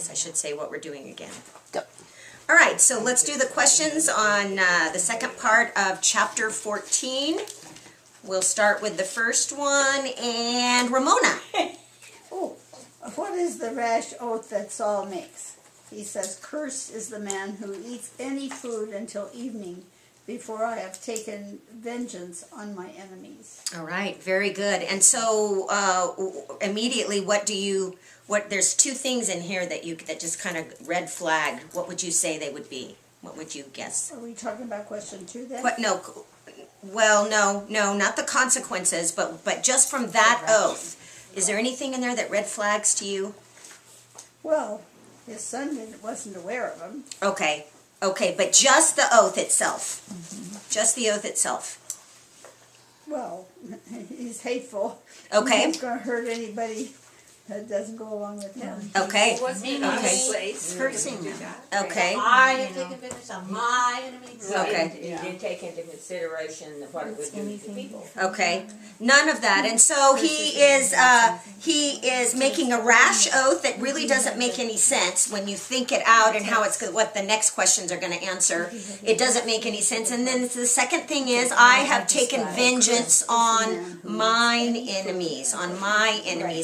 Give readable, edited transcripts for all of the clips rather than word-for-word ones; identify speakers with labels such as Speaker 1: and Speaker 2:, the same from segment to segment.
Speaker 1: guess I should say what we're doing again.
Speaker 2: Go.
Speaker 1: All right, so let's do the questions on the second part of chapter 14. We'll start with the first one, and Ramona.
Speaker 3: Oh, what is the rash oath that Saul makes? He says, "Cursed is the man who eats any food until evening, before I have taken vengeance on my enemies."
Speaker 1: All right, very good. And so immediately, there's two things in here that just kind of red flag. What would you say they would be? What would you guess?
Speaker 3: Are we talking about question 2 then?
Speaker 1: No, not the consequences, but just from that oath. Is there anything in there that red flags to you?
Speaker 3: Well, his son wasn't aware of him.
Speaker 1: Okay, but just the oath itself. Just the oath itself.
Speaker 3: Well, he's hateful.
Speaker 1: Okay.
Speaker 3: He's going to hurt anybody that doesn't go along with him.
Speaker 1: Okay.
Speaker 4: What's in place?
Speaker 2: Cursing them.
Speaker 1: Okay.
Speaker 4: I have taken vengeance on my enemies.
Speaker 1: Okay.
Speaker 5: You didn't take into consideration what it would do to the people.
Speaker 1: Okay. None of that. And so he is making a rash oath that really doesn't make any sense when you think it out and what the next questions are going to answer. It doesn't make any sense. And then the second thing is, I have taken vengeance on mine enemies,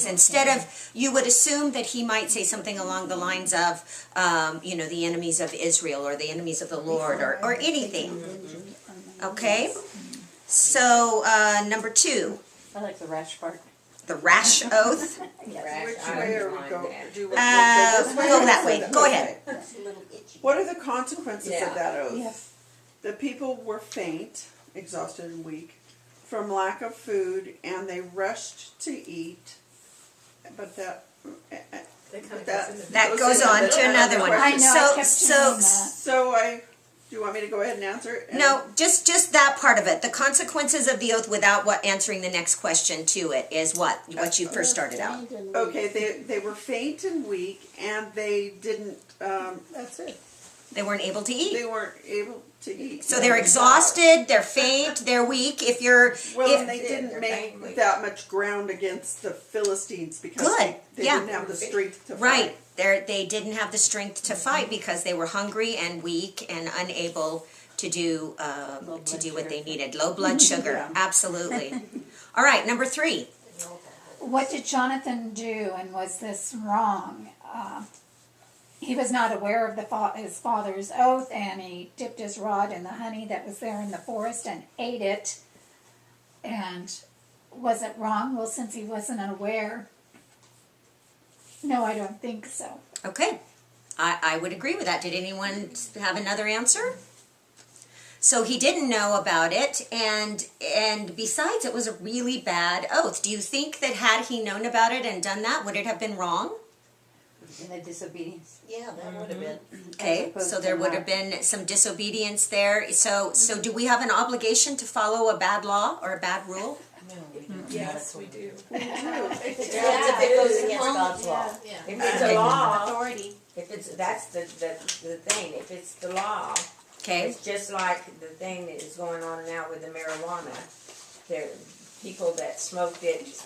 Speaker 1: Instead of, you would assume that he might say something along the lines of, the enemies of Israel or the enemies of the Lord or anything. Okay? So, number 2.
Speaker 2: I like the rash part.
Speaker 1: The rash oath.
Speaker 6: Which way are we going?
Speaker 1: Go that way. Go ahead.
Speaker 6: What are the consequences
Speaker 5: Yeah.
Speaker 6: of that oath?
Speaker 3: Yes.
Speaker 6: The people were faint, exhausted and weak, from lack of food, and they rushed to eat. But
Speaker 1: That goes on to another one.
Speaker 3: I know, I kept doing that.
Speaker 6: So do you want me to go ahead and answer it?
Speaker 1: No, just that part of it. The consequences of the oath without answering the next question to it is what you first started out.
Speaker 6: Okay, they were faint and weak, and they didn't.
Speaker 3: That's it.
Speaker 1: They weren't able to eat.
Speaker 6: They weren't able to eat.
Speaker 1: So they're exhausted, they're faint, they're weak.
Speaker 6: And they didn't make that much ground against the Philistines because
Speaker 1: Good,
Speaker 6: they
Speaker 1: yeah.
Speaker 6: didn't have the strength to fight.
Speaker 1: Right, they didn't have the strength to fight because they were hungry and weak and unable to do what they needed. Low blood sugar,
Speaker 3: Yeah.
Speaker 1: absolutely. All right, number 3.
Speaker 7: What did Jonathan do, and was this wrong? He was not aware of his father's oath, and he dipped his rod in the honey that was there in the forest and ate it. And was it wrong? Well, since he wasn't aware, no, I don't think so.
Speaker 1: Okay, I would agree with that. Did anyone have another answer? So he didn't know about it, and besides, it was a really bad oath. Do you think that had he known about it and done that, would it have been wrong?
Speaker 2: In the disobedience.
Speaker 4: Yeah, that would have been.
Speaker 1: Okay, so there would have been some disobedience there. So do we have an obligation to follow a bad law or a bad rule?
Speaker 4: Yes, we do.
Speaker 5: If it goes against God's law.
Speaker 4: Yeah.
Speaker 5: If it's a law,
Speaker 4: Authority.
Speaker 5: that's the thing. If it's the law,
Speaker 1: Okay,
Speaker 5: it's just like the thing that is going on now with the marijuana. There, people that smoked it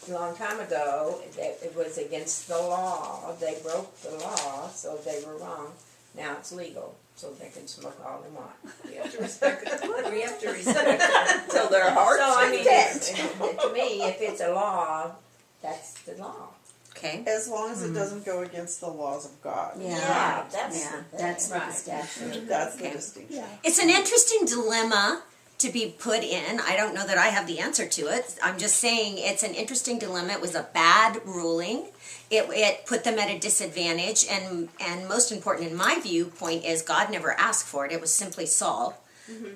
Speaker 5: a long time ago, it was against the law. They broke the law, so they were wrong. Now it's legal, so they can smoke all they want.
Speaker 4: We have to respect it. We have to respect it until their hearts
Speaker 5: So I mean,
Speaker 4: content.
Speaker 5: to me, if it's a law, that's the law.
Speaker 1: okay.
Speaker 6: As long as it doesn't go against the laws of God.
Speaker 1: Yeah,
Speaker 2: That's the
Speaker 1: right.
Speaker 2: distinction.
Speaker 6: That's the
Speaker 1: Okay.
Speaker 6: distinction.
Speaker 3: Yeah.
Speaker 1: It's an interesting dilemma to be put in. I don't know that I have the answer to it. I'm just saying it's an interesting dilemma. It was a bad ruling. It put them at a disadvantage, and most important in my viewpoint is God never asked for it. It was simply Saul,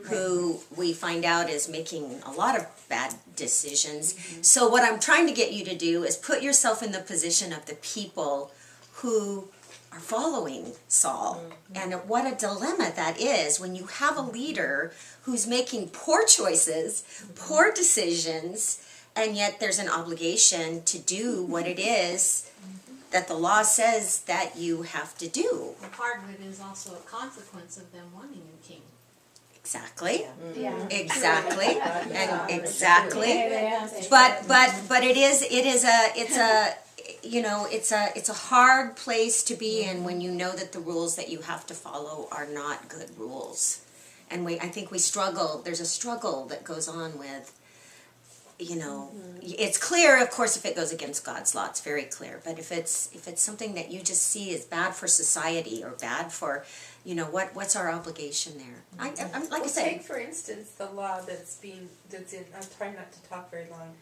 Speaker 1: who we find out is making a lot of bad decisions. So what I'm trying to get you to do is put yourself in the position of the people who are following Saul. And what a dilemma that is when you have a leader who's making poor choices, poor decisions, and yet there's an obligation to do what it is that the law says that you have to do.
Speaker 4: And part of it is also a consequence of them wanting a king.
Speaker 1: Exactly.
Speaker 7: Yeah.
Speaker 1: Exactly. And exactly.
Speaker 7: Yeah.
Speaker 1: But it is you know, it's a hard place to be in when you know that the rules that you have to follow are not good rules. And I think we struggle, there's a struggle that goes on with, you know, it's clear, of course, if it goes against God's law, it's very clear. But if it's something that you just see as bad for society or bad for, you know, what's our obligation there? I'm like I say,
Speaker 4: take for instance the law that's in. I'm trying not to talk very long,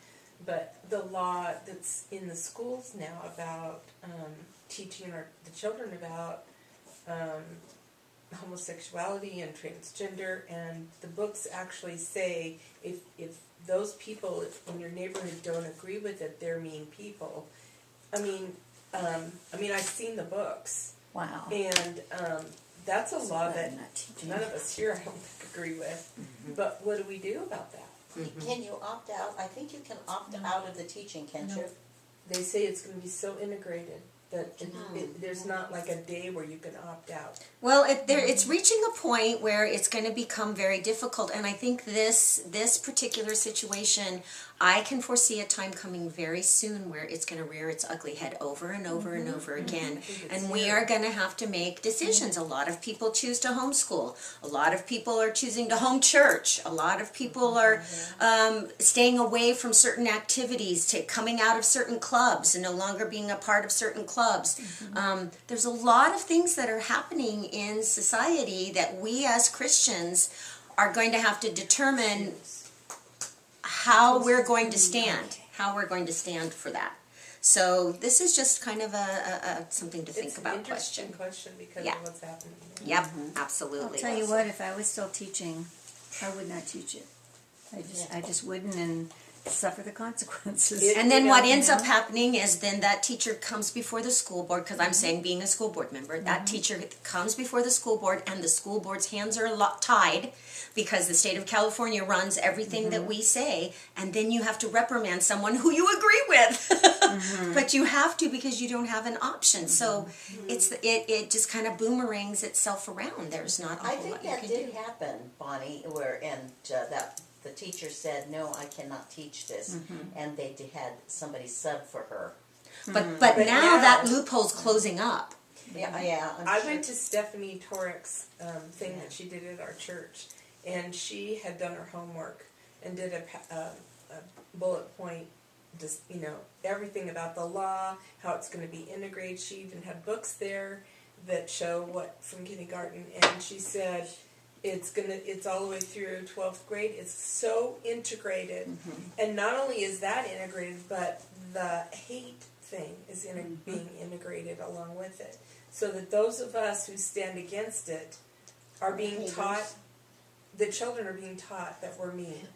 Speaker 4: but the law that's in the schools now about teaching the children about homosexuality and transgender, and the books actually say if those people in your neighborhood don't agree with it, they're mean people. I mean, I've seen the books,
Speaker 2: Wow.
Speaker 4: and that's a law that
Speaker 2: I'm not teaching.
Speaker 4: none of us here, I don't think, agree with. But what do we do about that?
Speaker 8: Can you opt out? I think you can opt out of the teaching, can't you?
Speaker 4: They say it's going to be so integrated that there's not like a day where you can opt out.
Speaker 1: well, it's reaching a point where it's going to become very difficult. And I think this particular situation, I can foresee a time coming very soon where it's going to rear its ugly head over and over and over again. And we are going to have to make decisions. A lot of people choose to homeschool. A lot of people are choosing to home church. A lot of people are staying away from certain activities, coming out of certain clubs and no longer being a part of certain clubs. There's a lot of things that are happening in society that we as Christians are going to have to determine how we're going to stand for that. So this is just kind of a something to think about
Speaker 4: It's an
Speaker 1: question.
Speaker 4: interesting question because
Speaker 1: Yeah.
Speaker 4: of what's happening.
Speaker 1: Yep, absolutely.
Speaker 2: I'll tell you what, if I was still teaching, I would not teach it. I just wouldn't and suffer the consequences.
Speaker 1: And then what ends up happening is then that teacher comes before the school board, because I'm saying being a school board member, that teacher comes before the school board and the school board's hands are tied because the state of California runs everything that we say, and then you have to reprimand someone who you agree with. But you have to because you don't have an option. So it just kind of boomerangs itself around. There's not a
Speaker 8: I
Speaker 1: whole
Speaker 8: think
Speaker 1: lot you
Speaker 8: that
Speaker 1: can
Speaker 8: did
Speaker 1: do.
Speaker 8: happen, Bonnie, where, that the teacher said, no, I cannot teach this, and they had somebody sub for her.
Speaker 1: But
Speaker 4: But
Speaker 1: now
Speaker 4: now-
Speaker 1: that loophole's closing up.
Speaker 8: Yeah,
Speaker 4: I went to Stephanie Torrek's thing that she did at our church, and she had done her homework and did a bullet point, just everything about the law, how it's going to be integrated. She even had books there that show what from kindergarten, and she said it's all the way through 12th grade. It's so integrated, and not only is that integrated, but the hate thing is being integrated along with it, so that those of us who stand against it are being taught. The children are being taught that we're mean.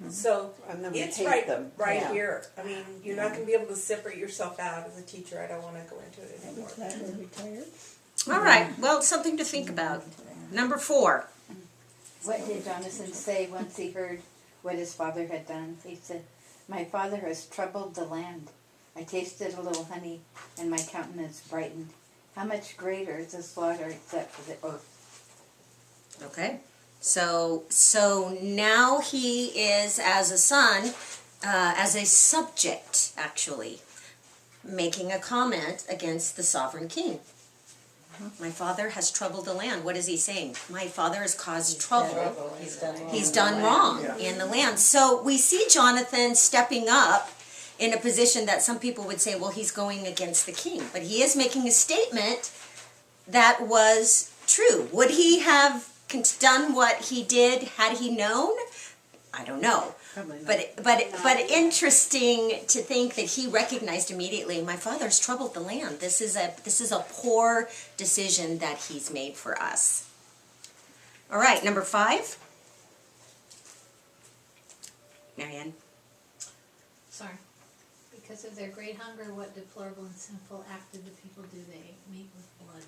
Speaker 4: So
Speaker 6: And then we
Speaker 4: it's
Speaker 6: hate them.
Speaker 4: right
Speaker 8: Yeah.
Speaker 4: here. I mean, you're not going to be able to separate yourself out as a teacher. I don't want to go into it anymore.
Speaker 3: Glad we're retired.
Speaker 1: All right, well, something to think about. Number 4.
Speaker 2: What did Jonathan say once he heard what his father had done? He said, "My father has troubled the land. I tasted a little honey, and my countenance brightened. How much greater is the slaughter except for the oath."
Speaker 1: Okay, so now he is, as a son, as a subject, actually, making a comment against the sovereign king. My father has troubled the land. What is he saying? My father has caused trouble. He's done wrong in the land. So we see Jonathan stepping up in a position that some people would say, well, he's going against the king. But he is making a statement that was true. Would he have done what he did had he known? I don't know.
Speaker 6: Probably not.
Speaker 1: But interesting to think that he recognized immediately, my father's troubled the land. This is a poor decision that he's made for us. All right, number 5. Marianne.
Speaker 9: Sorry. Because of their great hunger, what deplorable and sinful act did the people do? They mate with blood.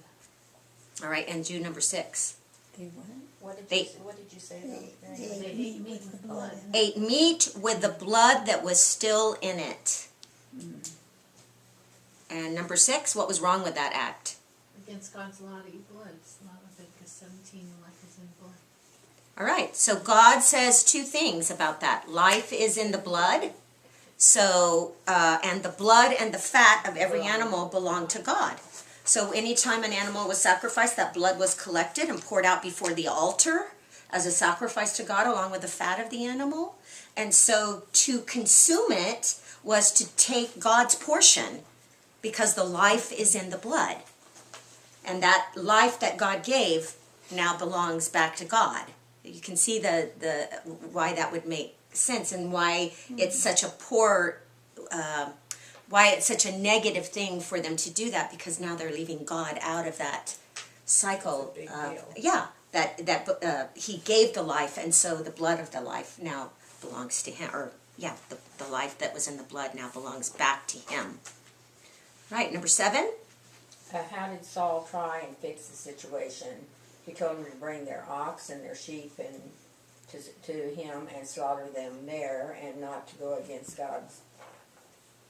Speaker 1: All right, and Jude, number 6.
Speaker 2: They what?
Speaker 8: What
Speaker 1: They-
Speaker 8: did you say?
Speaker 9: They ate meat with blood.
Speaker 1: Ate meat with the blood that was still in it. And number 6, what was wrong with that act?
Speaker 9: Against God's law to eat blood. It's not Leviticus 17, life is in blood.
Speaker 1: All right, so God says 2 things about that. Life is in the blood, So, and the blood and the fat of every animal belonged to God. So anytime an animal was sacrificed, that blood was collected and poured out before the altar as a sacrifice to God along with the fat of the animal. And so to consume it was to take God's portion because the life is in the blood. And that life that God gave now belongs back to God. You can see the why that would make sense and why it's such a poor, why it's such a negative thing for them to do that, because now they're leaving God out of that cycle.
Speaker 4: That's a big deal.
Speaker 1: Yeah, that He gave the life, and so the blood of the life now belongs to Him. Or yeah, the life that was in the blood now belongs back to Him. Right, number 7.
Speaker 5: How did Saul try and fix the situation? He told them to bring their ox and their sheep and to him and slaughter them there, and not to go against God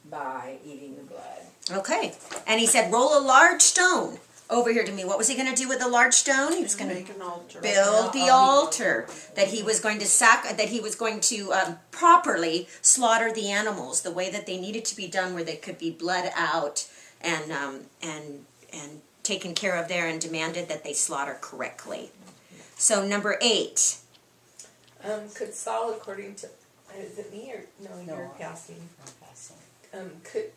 Speaker 5: by eating the blood.
Speaker 1: Okay, and he said, roll a large stone over here to me. What was he going to do with the large stone? He was going to
Speaker 6: Make an altar.
Speaker 1: build the altar, that he was going to properly slaughter the animals the way that they needed to be done, where they could be bled out and taken care of there, and demanded that they slaughter correctly. So number 8.
Speaker 4: Could Saul, according to, is it me or, no, you're passing. Could,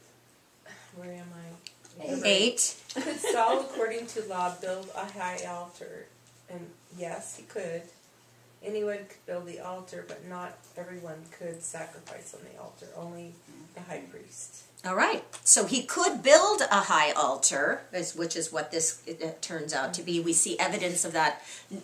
Speaker 4: where am I? Number
Speaker 1: 8.
Speaker 4: Could Saul, according to law, build a high altar? And yes, he could. Anyone could build the altar, but not everyone could sacrifice on the altar. Only the high priest.
Speaker 1: All right. So he could build a high altar, which is what this turns out to be. We see evidence of that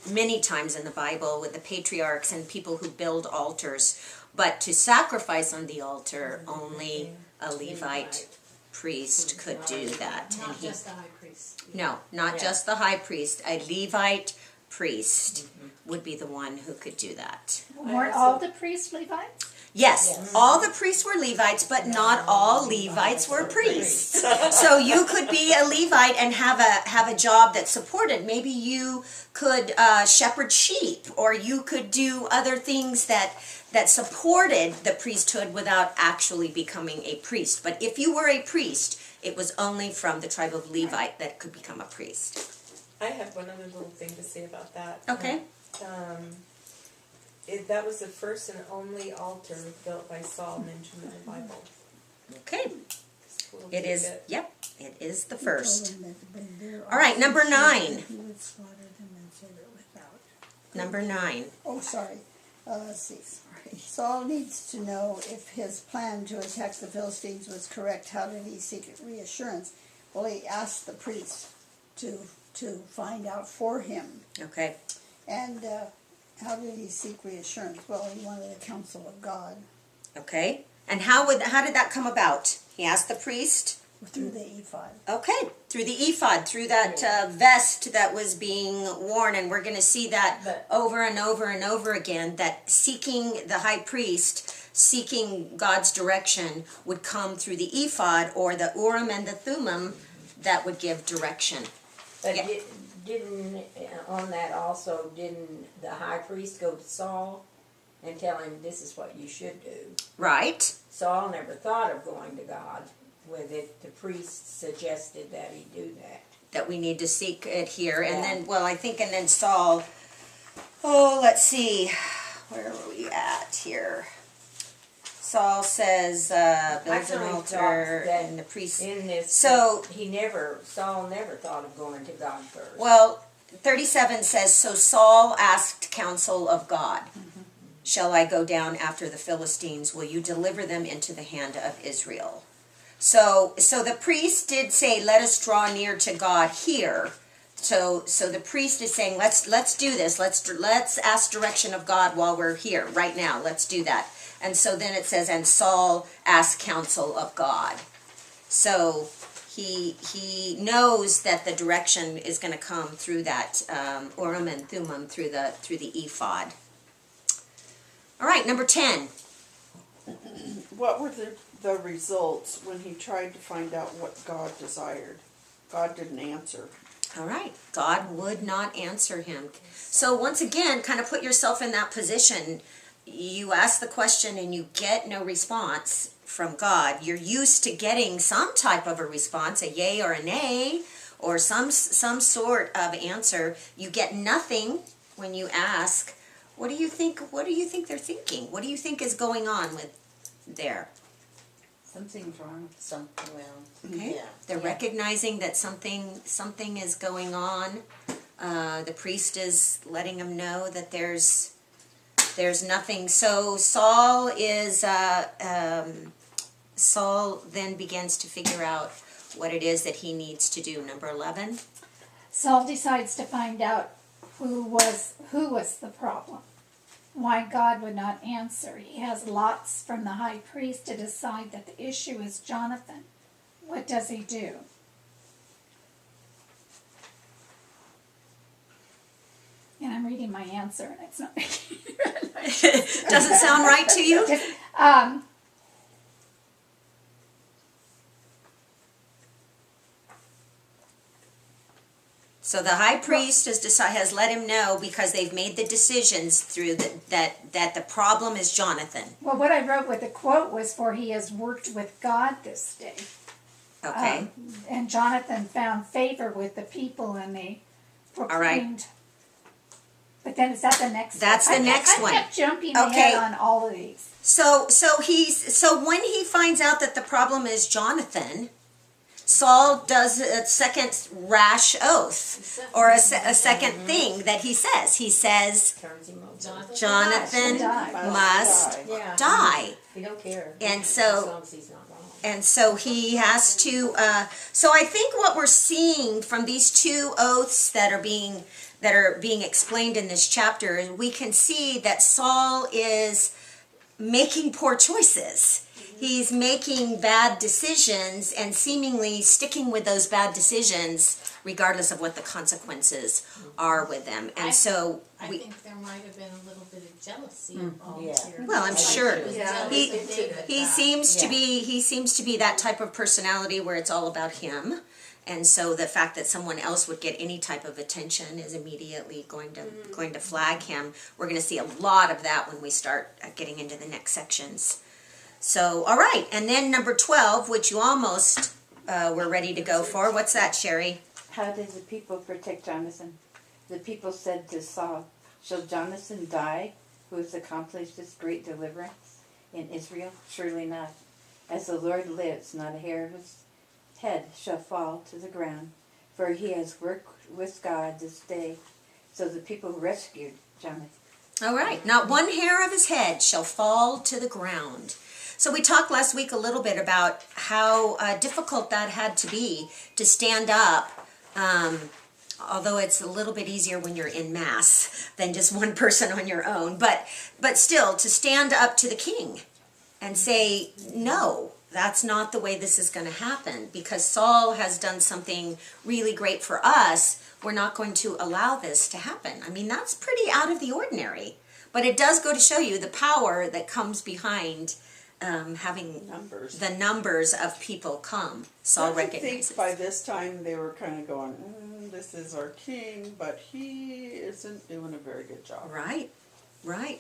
Speaker 1: many times in the Bible with the patriarchs and people who build altars. But to sacrifice on the altar, only a Levite priest could do that.
Speaker 9: Not
Speaker 1: And he,
Speaker 9: just the high priest.
Speaker 1: no, not just the high priest. A Levite priest would be the one who could do that.
Speaker 7: Weren't all the priests Levites?
Speaker 1: Yes, all the priests were Levites, but not all Levites were priests. So you could be a Levite and have a job that supported. Maybe you could shepherd sheep, or you could do other things that supported the priesthood without actually becoming a priest. But if you were a priest, it was only from the tribe of Levite that could become a priest.
Speaker 4: I have one other little thing to say about that.
Speaker 1: Okay.
Speaker 4: That was the first and only altar built by Saul mentioned in the Bible.
Speaker 1: Okay.
Speaker 4: Just a little
Speaker 1: It is,
Speaker 4: tidbit.
Speaker 1: yep, it is the first.
Speaker 3: Told him that when they're
Speaker 1: All right, number 9.
Speaker 3: He would slaughter them and serve it without.
Speaker 1: Number 9.
Speaker 3: Oh, sorry. Let's see. Saul needs to know if his plan to attack the Philistines was correct. How did he seek reassurance? Well, he asked the priest to find out for him.
Speaker 1: Okay.
Speaker 3: And how did he seek reassurance? Well, he wanted the counsel of God
Speaker 1: Okay. And how did that come about? He asked the priest.
Speaker 3: through the ephod.
Speaker 1: Okay, through the ephod, through that vest that was being worn, and we're going to see that over and over and over again, that seeking the high priest, seeking God's direction would come through the ephod, or the Urim and the Thummim that would give direction.
Speaker 5: But
Speaker 1: Yeah.
Speaker 5: didn't on that also, didn't the high priest go to Saul and tell him this is what you should do?
Speaker 1: Right?
Speaker 5: Saul never thought of going to God with it. The priest suggested that he do that.
Speaker 1: That we need to seek it here. And
Speaker 5: Yeah.
Speaker 1: then, well, I think, and then Saul, let's see, where are we at here? Saul says, builds an
Speaker 5: really
Speaker 1: altar,
Speaker 5: thought that
Speaker 1: and the priest.
Speaker 5: In this,
Speaker 1: So-
Speaker 5: Saul never thought of going to God first.
Speaker 1: Well, 37 says, so Saul asked counsel of God. Shall I go down after the Philistines? Will you deliver them into the hand of Israel? So the priest did say, let us draw near to God here. So the priest is saying, let's do this. Let's ask direction of God while we're here right now. Let's do that. And so then it says, and Saul asked counsel of God. So he knows that the direction is going to come through that Urim and Thummim, through the ephod. All right, number 10.
Speaker 6: What were the results when he tried to find out what God desired? God didn't answer.
Speaker 1: All right, God would not answer him. So once again, kind of put yourself in that position. You ask the question and you get no response from God. You're used to getting some type of a response, a yay or a nay, or some sort of answer. You get nothing when you ask, what do you think they're thinking? What do you think is going on with there?
Speaker 2: Something's wrong.
Speaker 8: Something, well,
Speaker 1: Okay.
Speaker 8: yeah.
Speaker 1: They're
Speaker 8: yeah.
Speaker 1: recognizing that something is going on. The priest is letting them know that there's nothing. So Saul then begins to figure out what it is that he needs to do. Number 11.
Speaker 7: Saul decides to find out who was the problem. Why God would not answer. He has lots from the high priest to decide that the issue is Jonathan. What does he do? And I'm reading my answer, and it's not making
Speaker 1: Doesn't sound right to you? So the high priest has let him know, because they've made the decisions through that the problem is Jonathan.
Speaker 7: Well, what I wrote with the quote was, "For he has worked with God this day."
Speaker 1: Okay.
Speaker 7: And Jonathan found favor with the people, and they proclaimed. But then is that the next?
Speaker 1: That's the next one.
Speaker 7: I kept jumping
Speaker 1: Okay.
Speaker 7: ahead on all of these.
Speaker 1: So when he finds out that the problem is Jonathan, Saul does a second rash oath, or a second thing that he says. He says,
Speaker 5: Turns him over.
Speaker 1: Jonathan must
Speaker 5: Yeah.
Speaker 1: die.
Speaker 5: We don't care.
Speaker 1: And
Speaker 5: As
Speaker 1: so-
Speaker 5: long as he's not wrong.
Speaker 1: And so he has to, so I think what we're seeing from these two oaths that are being explained in this chapter, is we can see that Saul is making poor choices. He's making bad decisions and seemingly sticking with those bad decisions regardless of what the consequences are with them. And so
Speaker 9: I
Speaker 1: we,
Speaker 9: think there might have been a little bit of jealousy involved
Speaker 8: Yeah.
Speaker 9: here.
Speaker 1: Well, I'm
Speaker 9: Like
Speaker 1: sure.
Speaker 9: he was
Speaker 4: Yeah.
Speaker 9: jealous
Speaker 1: He-
Speaker 9: of David.
Speaker 1: he seems to be that type of personality where it's all about him. And so the fact that someone else would get any type of attention is immediately going to flag him. We're going to see a lot of that when we start getting into the next sections. So, all right, and then number 12, which you almost were ready to go for. What's that, Sherry?
Speaker 2: How did the people protect Jonathan? The people said to Saul, "Shall Jonathan die, who has accomplished this great deliverance in Israel? Surely not. As the Lord lives, not a hair of his head shall fall to the ground, for he has worked with God this day." So the people rescued Jonathan.
Speaker 1: All right, not one hair of his head shall fall to the ground. So we talked last week a little bit about how difficult that had to be to stand up, although it's a little bit easier when you're in mass than just one person on your own, but still to stand up to the king and say, no, that's not the way this is going to happen, because Saul has done something really great for us. We're not going to allow this to happen. I mean, that's pretty out of the ordinary, but it does go to show you the power that comes behind having
Speaker 6: Numbers.
Speaker 1: the numbers of people come. Saul
Speaker 6: I think
Speaker 1: recognizes.
Speaker 6: by this time they were kind of going, this is our king, but he isn't doing a very good job.
Speaker 1: Right.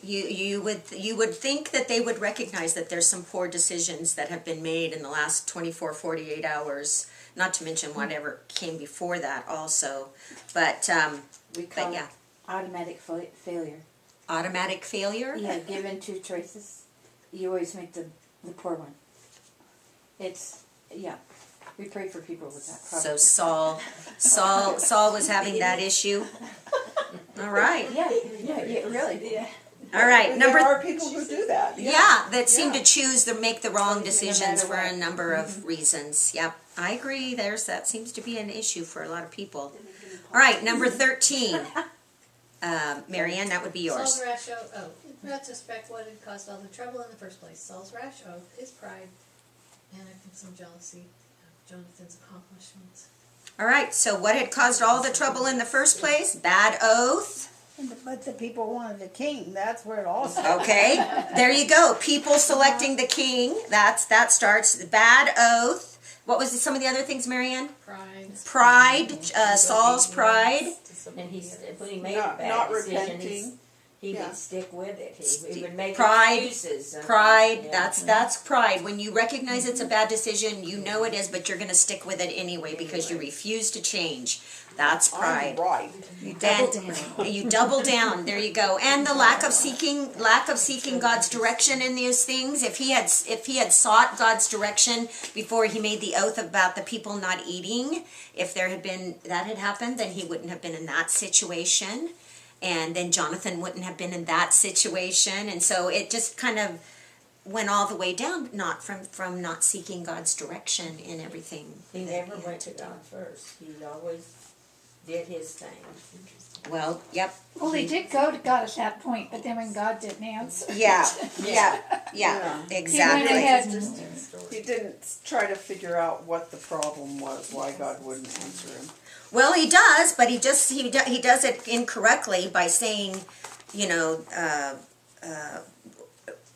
Speaker 1: You would think that they would recognize that there's some poor decisions that have been made in the last 24, 48 hours, not to mention whatever came before that also. But
Speaker 2: We call
Speaker 1: yeah.
Speaker 2: it automatic failure.
Speaker 1: Automatic failure?
Speaker 2: Yeah, given two choices, you always make the poor one. It's, yeah, we pray for people with that problem.
Speaker 1: So Saul was having that issue. All right.
Speaker 2: Yeah, really. Yeah.
Speaker 1: All right.
Speaker 6: And
Speaker 1: Number
Speaker 6: there are people who do that.
Speaker 1: Yeah, that seem to choose to make the wrong
Speaker 2: No
Speaker 1: decisions
Speaker 2: matter
Speaker 1: for a
Speaker 2: what.
Speaker 1: number of reasons. Yep, I agree. That seems to be an issue for a lot of people. All right, number 13. Marianne, that would be yours.
Speaker 9: Saul's rash oath. In retrospect, what had caused all the trouble in the first place? Saul's rash oath, his pride, and I think some jealousy of Jonathan's accomplishments.
Speaker 1: All right, so what had caused all the trouble in the first place? Bad oath.
Speaker 3: But the people wanted a king. That's where it all started.
Speaker 1: Okay, there you go. People selecting the king. That starts. The bad oath. What was some of the other things, Marianne?
Speaker 9: Pride.
Speaker 1: Pride. Saul's pride.
Speaker 5: And when he made a
Speaker 6: Not
Speaker 5: bad decision,
Speaker 6: repenting.
Speaker 5: He
Speaker 6: Yeah.
Speaker 5: would stick with it. He would make
Speaker 1: Pride,
Speaker 5: excuses.
Speaker 1: Pride,
Speaker 5: Yeah.
Speaker 1: that's pride. When you recognize it's a bad decision, you know it is, but you're gonna stick with it anyway because you refuse to change. That's pride.
Speaker 6: I'm right.
Speaker 1: You double down. You double down. There you go. And the lack of seeking God's direction in these things. If he had sought God's direction before he made the oath about the people not eating, if there had been that had happened, then he wouldn't have been in that situation, and then Jonathan wouldn't have been in that situation, and so it just kind of went all the way down, not from not seeking God's direction in everything.
Speaker 5: He
Speaker 1: that
Speaker 5: never
Speaker 1: had
Speaker 5: went
Speaker 1: to
Speaker 5: to
Speaker 1: do.
Speaker 5: God first. He always did his thing.
Speaker 1: Well, yep.
Speaker 7: Well, he did go to God at that point, but then when God didn't answer.
Speaker 1: Yeah,
Speaker 5: Yeah.
Speaker 1: yeah,
Speaker 7: He
Speaker 1: exactly.
Speaker 7: went ahead and,
Speaker 6: He didn't try to figure out what the problem was, why God wouldn't answer him.
Speaker 1: Well, he does, but he does it incorrectly by saying, you know,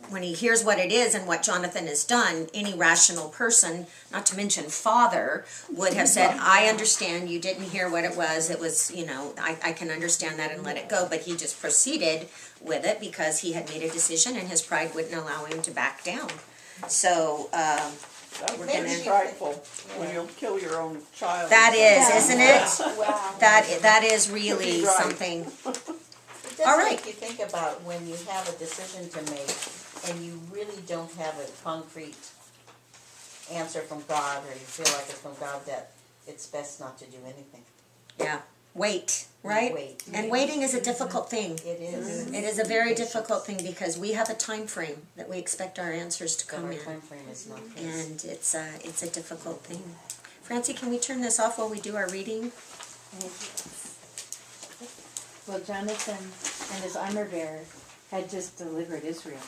Speaker 1: when he hears what it is and what Jonathan has done, any rational person, not to mention father, would have said, I understand, you didn't hear what it was, you know, I can understand that and let it go, but he just proceeded with it because he had made a decision and his pride wouldn't allow him to back down. So,
Speaker 6: That's
Speaker 1: We're
Speaker 6: pretty
Speaker 1: gonna-
Speaker 6: frightful when you'll kill your own child.
Speaker 1: that is, isn't it?
Speaker 8: Wow.
Speaker 1: That is really
Speaker 6: Right.
Speaker 1: something.
Speaker 8: It does
Speaker 1: All right.
Speaker 8: make you think about when you have a decision to make and you really don't have a concrete answer from God, or you feel like it's from God, that it's best not to do anything.
Speaker 1: Yeah, wait, right?
Speaker 8: Wait.
Speaker 1: And waiting is a difficult thing.
Speaker 8: It is.
Speaker 1: It is a very difficult thing because we have a time frame that we expect our answers to
Speaker 8: But
Speaker 1: come
Speaker 8: our
Speaker 1: in,
Speaker 8: time frame is not this.
Speaker 1: and it's a difficult thing. Francie, can we turn this off while we do our reading?
Speaker 2: Well, Jonathan and his armor bearer had just delivered Israel.